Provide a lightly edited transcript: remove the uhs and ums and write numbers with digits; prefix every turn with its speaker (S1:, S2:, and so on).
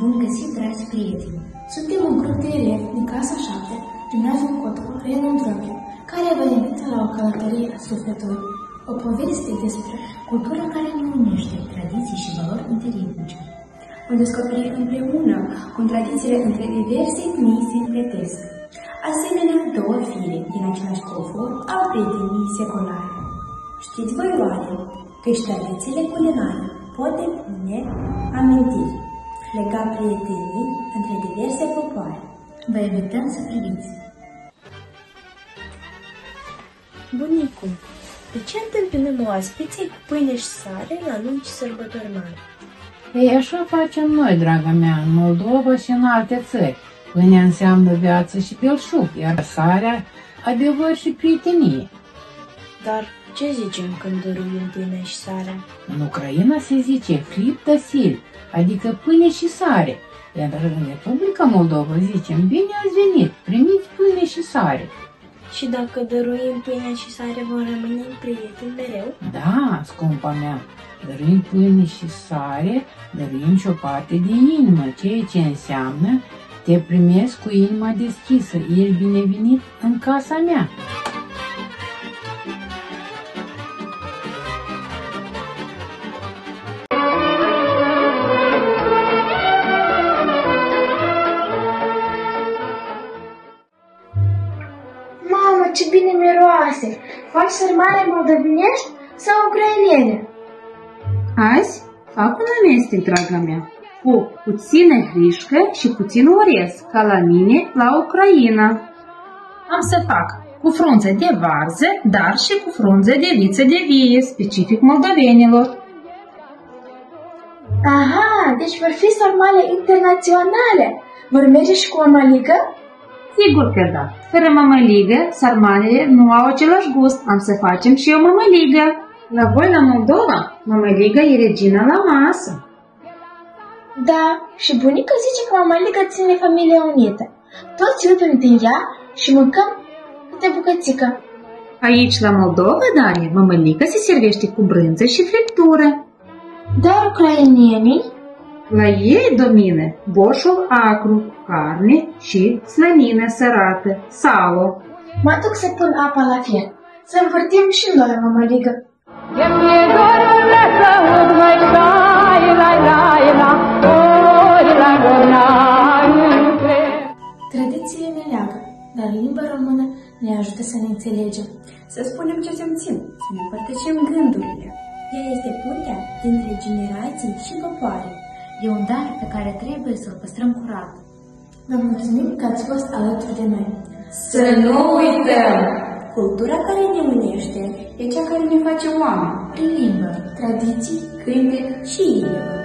S1: Bun găsit, dragi prieteni! Suntem un grup de elevi din clasa 7, Gimnaziul Cotru, Renul Drobiu, care vă invită la o călătorie a sufletului, o poveste despre cultura care ne unește, tradiții și valori interetnice. Vom descoperi împreună cum tradițiile între diverse etnii se împletesc. Asemenea, două fire din același covor au prietenii secolare. Știți voi oare că și tradițiile culinare pot depune amintiri, lega prietenii între diverse popoare. Vă invităm să priviți!
S2: Bunicu, de ce întâmpinăm oaspeții cu pâine și sare la lungi sărbători mari?
S3: Ei, așa facem noi, draga mea, în Moldova și în alte țări. Pâinea înseamnă viață și belșug, iar sarea adevăr și prietenie.
S2: Dar ce zicem când dăruim pâinea și sarea?
S3: În Ucraina se zice hlib da sil, adică pâine și sare. Iar în Republica Moldova zicem, bine ați venit, primiți pâine și sare.
S2: Și dacă dăruim pâinea și sare, vom rămâne prieteni mereu?
S3: Da, scumpa mea, dăruim pâine și sare, dăruim și o parte de inimă, ceea ce înseamnă te primesc cu inima deschisă, ești binevenit în casa mea.
S4: Mamă, ce bine miroase! Faci sărmane moldovenești sau ucrainene?
S5: Azi fac un amestec, draga mea, cu puțină hrișcă și puțin orez, ca la mine la Ucraina. Am să fac cu frunze de varză, dar și cu frunze de viță de vie, specific moldovenilor.
S4: Aha, deci vor fi sarmale internaționale. Vor merge și cu mămăligă?
S5: Sigur că da. Fără mămăligă, sarmalele nu au același gust. Am să facem și o mămăligă. La voi, la Moldova, mămăliga e regina la masă.
S4: Da, și bunica zice că mămăliga ține familia unită. Toți iubim din ea și mâncăm câte bucățică.
S5: Aici, la Moldova, Daria, mămăliga se servește cu brânză și friptură.
S4: Dar ucrainienii?
S5: La ei domină borșul acru, carne și slănină sărată, salo.
S4: Mă duc să pun apa la fier, să învârtim și noi mămăligă.
S1: Tradițiile ne leagă, dar limba română ne ajută să ne înțelegem, să spunem ce simțim, să ne împărtășim gândurile. Ea este puntea dintre generații și popoare. E un dar pe care trebuie să-l păstrăm curat. Vă mulțumim că ați fost alături de noi.
S6: Să nu uităm! Cultura care ne unește e cea care ne face oameni,
S1: Prin limbă, tradiții,
S6: cântec și inimă.